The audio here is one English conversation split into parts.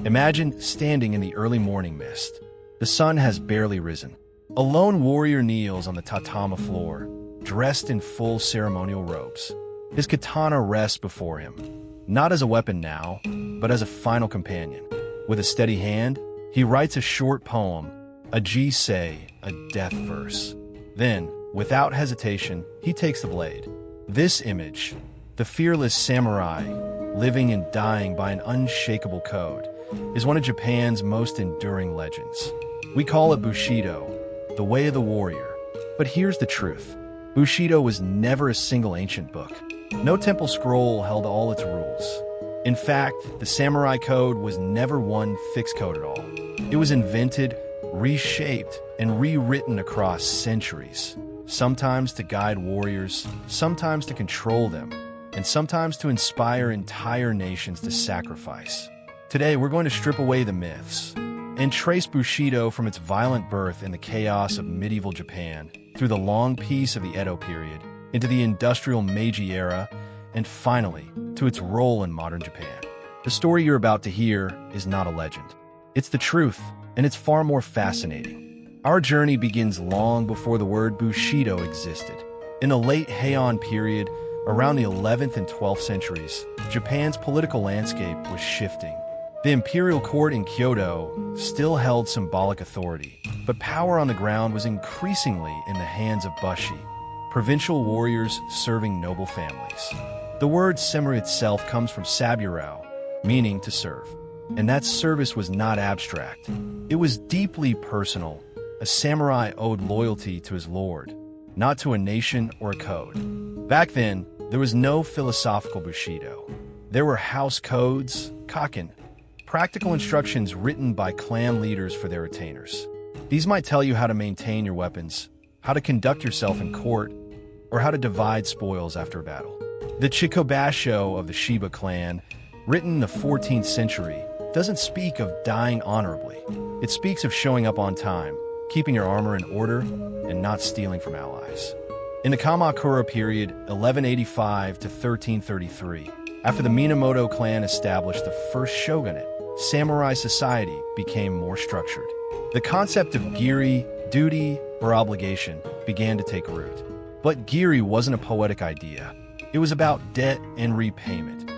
Imagine standing in the early morning mist. The sun has barely risen. A lone warrior kneels on the tatami floor, dressed in full ceremonial robes. His katana rests before him, not as a weapon now, but as a final companion. With a steady hand, he writes a short poem, a jisei, a death verse. Then, without hesitation, he takes the blade. This image, the fearless samurai, living and dying by an unshakable code, is one of Japan's most enduring legends. We call it Bushidō, the way of the warrior. But here's the truth. Bushidō was never a single ancient book. No temple scroll held all its rules. In fact, the samurai code was never one fixed code at all. It was invented, reshaped, and rewritten across centuries, sometimes to guide warriors, sometimes to control them, and sometimes to inspire entire nations to sacrifice. Today, we're going to strip away the myths and trace Bushidō from its violent birth in the chaos of medieval Japan, through the long peace of the Edo period, into the industrial Meiji era, and finally, to its role in modern Japan. The story you're about to hear is not a legend. It's the truth, and it's far more fascinating. Our journey begins long before the word Bushidō existed. In the late Heian period, around the 11th and 12th centuries, Japan's political landscape was shifting. The imperial court in Kyoto still held symbolic authority, but power on the ground was increasingly in the hands of bushi, provincial warriors serving noble families. The word samurai itself comes from saburo, meaning to serve. And that service was not abstract. It was deeply personal. A samurai owed loyalty to his lord, not to a nation or a code. Back then, there was no philosophical Bushidō. There were house codes, kaken, practical instructions written by clan leaders for their retainers. These might tell you how to maintain your weapons, how to conduct yourself in court, or how to divide spoils after a battle. The Chikobasho of the Shiba clan, written in the 14th century, doesn't speak of dying honorably. It speaks of showing up on time, keeping your armor in order, and not stealing from allies. In the Kamakura period, 1185 to 1333, after the Minamoto clan established the first shogunate, samurai society became more structured. The concept of giri, duty, or obligation began to take root. But giri wasn't a poetic idea. It was about debt and repayment.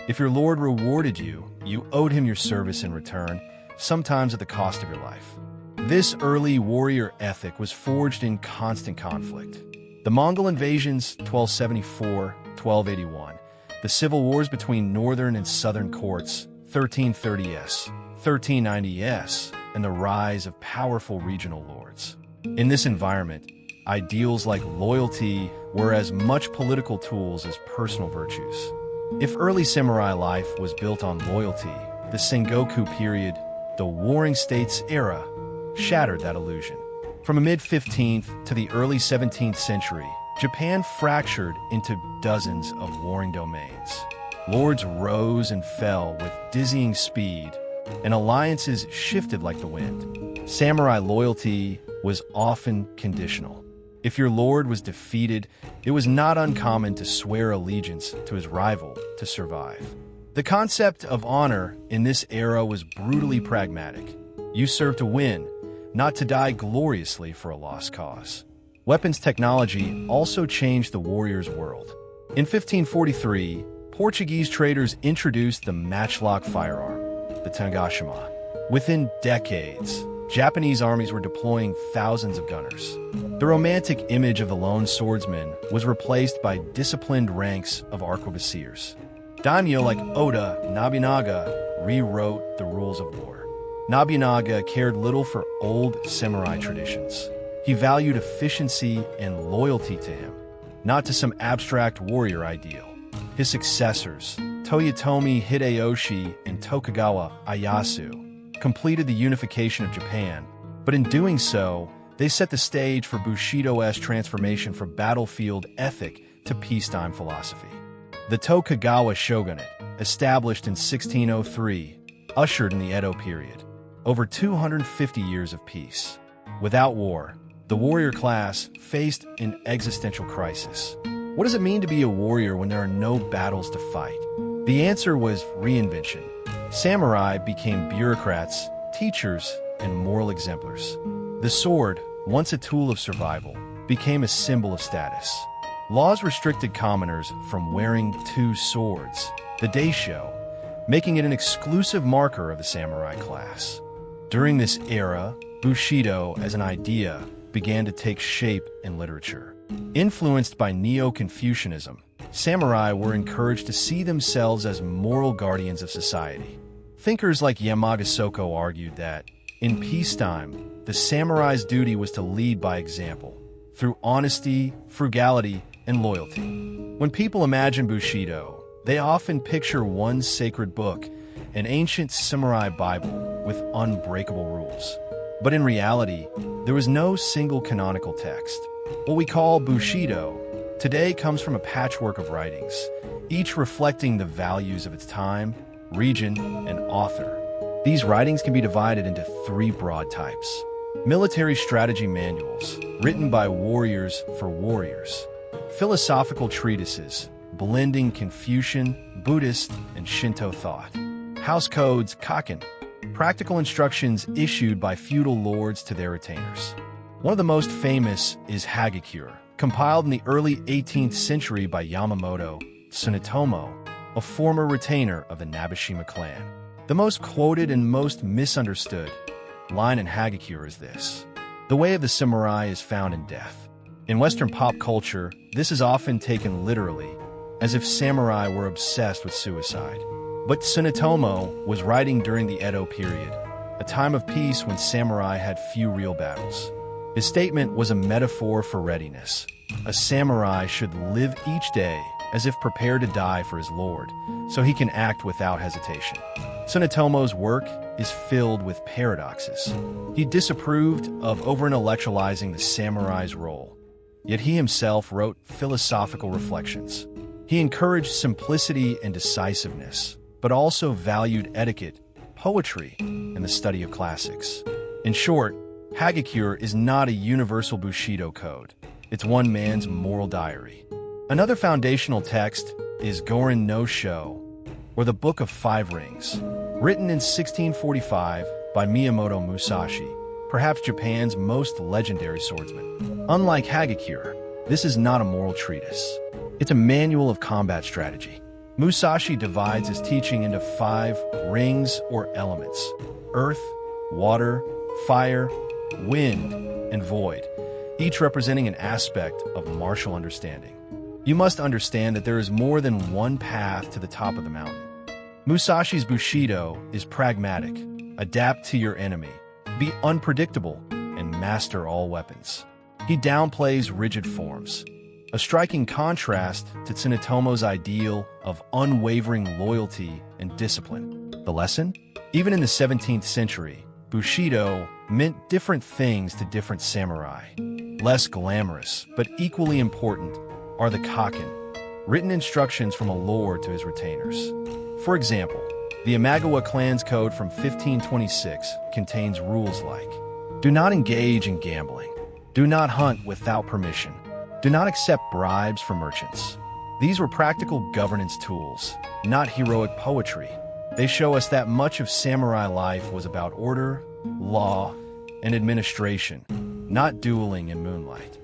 If your lord rewarded you, you owed him your service in return, sometimes at the cost of your life. This early warrior ethic was forged in constant conflict. The Mongol invasions, 1274-1281, the civil wars between northern and southern courts, 1330s, 1390s, and the rise of powerful regional lords. In this environment, ideals like loyalty were as much political tools as personal virtues. If early samurai life was built on loyalty, the Sengoku period, the Warring States era, shattered that illusion. From the mid-15th to the early 17th century, Japan fractured into dozens of warring domains. Lords rose and fell with dizzying speed, and alliances shifted like the wind. Samurai loyalty was often conditional. If your lord was defeated, it was not uncommon to swear allegiance to his rival to survive. The concept of honor in this era was brutally pragmatic. You serve to win, not to die gloriously for a lost cause. Weapons technology also changed the warrior's world. In 1543, Portuguese traders introduced the matchlock firearm, the Tanegashima. Within decades, Japanese armies were deploying thousands of gunners. The romantic image of the lone swordsman was replaced by disciplined ranks of arquebusiers. Daimyo like Oda Nobunaga rewrote the rules of war. Nobunaga cared little for old samurai traditions. He valued efficiency and loyalty to him, not to some abstract warrior ideal. His successors, Toyotomi Hideyoshi and Tokugawa Ieyasu, completed the unification of Japan, but in doing so, they set the stage for Bushido's transformation from battlefield ethic to peacetime philosophy. The Tokugawa shogunate, established in 1603, ushered in the Edo period, over 250 years of peace. Without war, the warrior class faced an existential crisis. What does it mean to be a warrior when there are no battles to fight? The answer was reinvention. Samurai became bureaucrats, teachers, and moral exemplars. The sword, once a tool of survival, became a symbol of status. Laws restricted commoners from wearing two swords, the daisho, making it an exclusive marker of the samurai class. During this era, Bushido as an idea began to take shape in literature. Influenced by Neo-Confucianism, samurai were encouraged to see themselves as moral guardians of society. Thinkers like Yamaga Soko argued that, in peacetime, the samurai's duty was to lead by example, through honesty, frugality, and loyalty. When people imagine Bushido, they often picture one sacred book, an ancient samurai Bible with unbreakable rules. But in reality, there was no single canonical text. What we call Bushido today comes from a patchwork of writings, each reflecting the values of its time, region, and author. These writings can be divided into three broad types. Military strategy manuals, written by warriors for warriors. Philosophical treatises, blending Confucian, Buddhist, and Shinto thought. House codes, kaken, practical instructions issued by feudal lords to their retainers. One of the most famous is Hagakure, compiled in the early 18th century by Yamamoto Tsunetomo, a former retainer of the Nabeshima clan. The most quoted and most misunderstood line in Hagakure is this: "The way of the samurai is found in death." In Western pop culture, this is often taken literally, as if samurai were obsessed with suicide. But Tsunetomo was writing during the Edo period, a time of peace when samurai had few real battles. His statement was a metaphor for readiness. A samurai should live each day as if prepared to die for his lord, so he can act without hesitation. Tsunetomo's work is filled with paradoxes. He disapproved of over-intellectualizing the samurai's role, yet he himself wrote philosophical reflections. He encouraged simplicity and decisiveness, but also valued etiquette, poetry, and the study of classics. In short, Hagakure is not a universal Bushido code. It's one man's moral diary. Another foundational text is Gorin no Sho, or the Book of Five Rings, written in 1645 by Miyamoto Musashi, perhaps Japan's most legendary swordsman. Unlike Hagakure, this is not a moral treatise. It's a manual of combat strategy. Musashi divides his teaching into 5 rings or elements: earth, water, fire, wind, and void, each representing an aspect of martial understanding. You must understand that there is more than one path to the top of the mountain. Musashi's Bushido is pragmatic: adapt to your enemy, be unpredictable, and master all weapons. He downplays rigid forms, a striking contrast to Tsunetomo's ideal of unwavering loyalty and discipline. The lesson? Even in the 17th century, Bushido meant different things to different samurai. Less glamorous, but equally important, are the kaken, written instructions from a lord to his retainers. For example, the Imagawa clan's code from 1526 contains rules like: do not engage in gambling, do not hunt without permission, do not accept bribes from merchants. These were practical governance tools, not heroic poetry. They show us that much of samurai life was about order, law, and administration, not dueling in moonlight.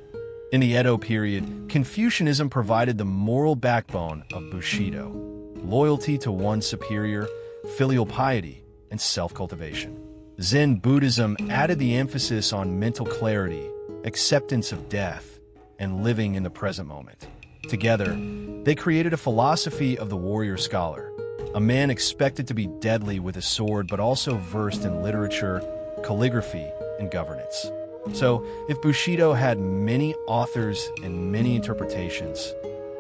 In the Edo period, Confucianism provided the moral backbone of Bushido: loyalty to one's superior, filial piety, and self-cultivation. Zen Buddhism added the emphasis on mental clarity, acceptance of death, and living in the present moment. Together, they created a philosophy of the warrior scholar, a man expected to be deadly with a sword but also versed in literature, calligraphy, and governance. So, if Bushido had many authors and many interpretations,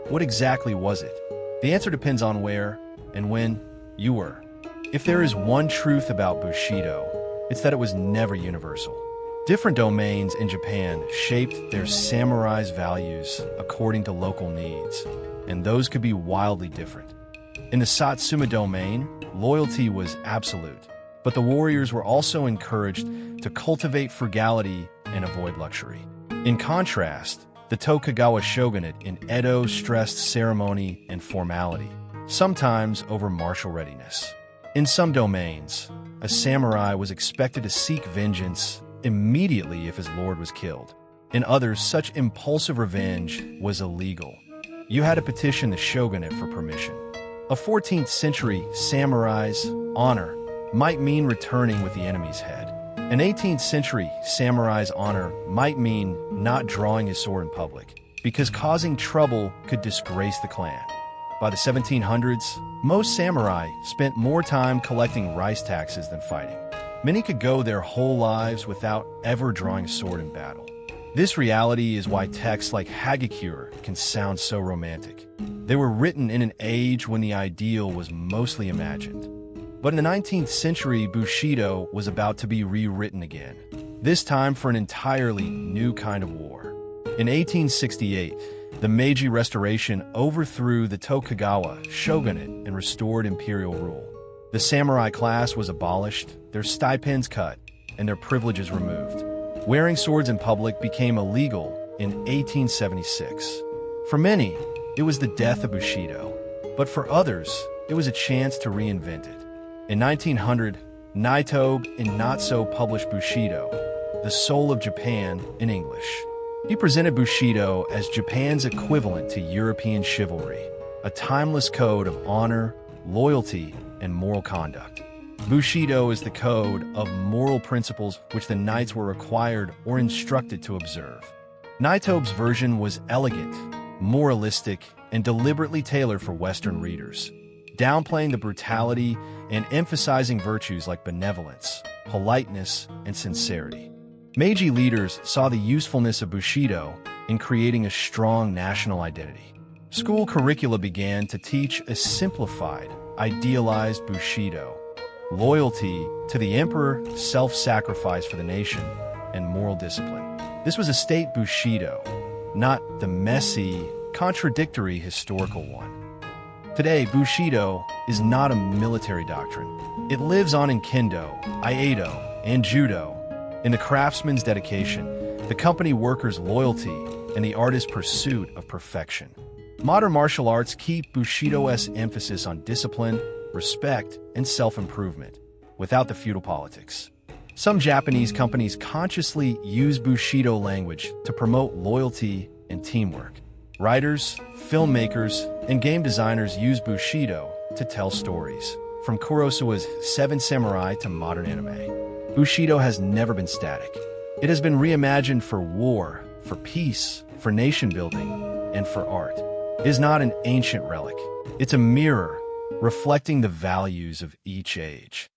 what exactly was it? The answer depends on where and when you were. If there is one truth about Bushido, it's that it was never universal. Different domains in Japan shaped their samurai's values according to local needs, and those could be wildly different. In the Satsuma domain, loyalty was absolute, but the warriors were also encouraged to cultivate frugality and avoid luxury. In contrast, the Tokugawa shogunate in Edo stressed ceremony and formality, sometimes over martial readiness. In some domains, a samurai was expected to seek vengeance immediately if his lord was killed. In others, such impulsive revenge was illegal. You had to petition the shogunate for permission. A 14th century samurai's honor might mean returning with the enemy's head. An 18th century samurai's honor might mean not drawing his sword in public, because causing trouble could disgrace the clan. By the 1700s, most samurai spent more time collecting rice taxes than fighting. Many could go their whole lives without ever drawing a sword in battle. This reality is why texts like Hagakure can sound so romantic. They were written in an age when the ideal was mostly imagined. But in the 19th century, Bushidō was about to be rewritten again, this time for an entirely new kind of war. In 1868, the Meiji Restoration overthrew the Tokugawa shogunate and restored imperial rule. The samurai class was abolished, their stipends cut, and their privileges removed. Wearing swords in public became illegal in 1876. For many, it was the death of Bushidō, but for others, it was a chance to reinvent it. In 1900, Naitobe and Natsuo published Bushidō, the Soul of Japan, in English. He presented Bushidō as Japan's equivalent to European chivalry, a timeless code of honor, loyalty, and moral conduct. Bushidō is the code of moral principles which the knights were required or instructed to observe. Naitobe's version was elegant, moralistic, and deliberately tailored for Western readers, downplaying the brutality and emphasizing virtues like benevolence, politeness, and sincerity. Meiji leaders saw the usefulness of Bushidō in creating a strong national identity. School curricula began to teach a simplified, idealized Bushidō, loyalty to the emperor, self-sacrifice for the nation, and moral discipline. This was a state Bushidō, not the messy, contradictory historical one. Today, Bushidō is not a military doctrine. It lives on in Kendo, Aikido, and Judo, in the craftsman's dedication, the company worker's loyalty, and the artist's pursuit of perfection. Modern martial arts keep Bushidō's emphasis on discipline, respect, and self-improvement, without the feudal politics. Some Japanese companies consciously use Bushidō language to promote loyalty and teamwork. Writers, filmmakers, and game designers use Bushidō to tell stories, from Kurosawa's Seven Samurai to modern anime. Bushidō has never been static. It has been reimagined for war, for peace, for nation-building, and for art. It is not an ancient relic. It's a mirror reflecting the values of each age.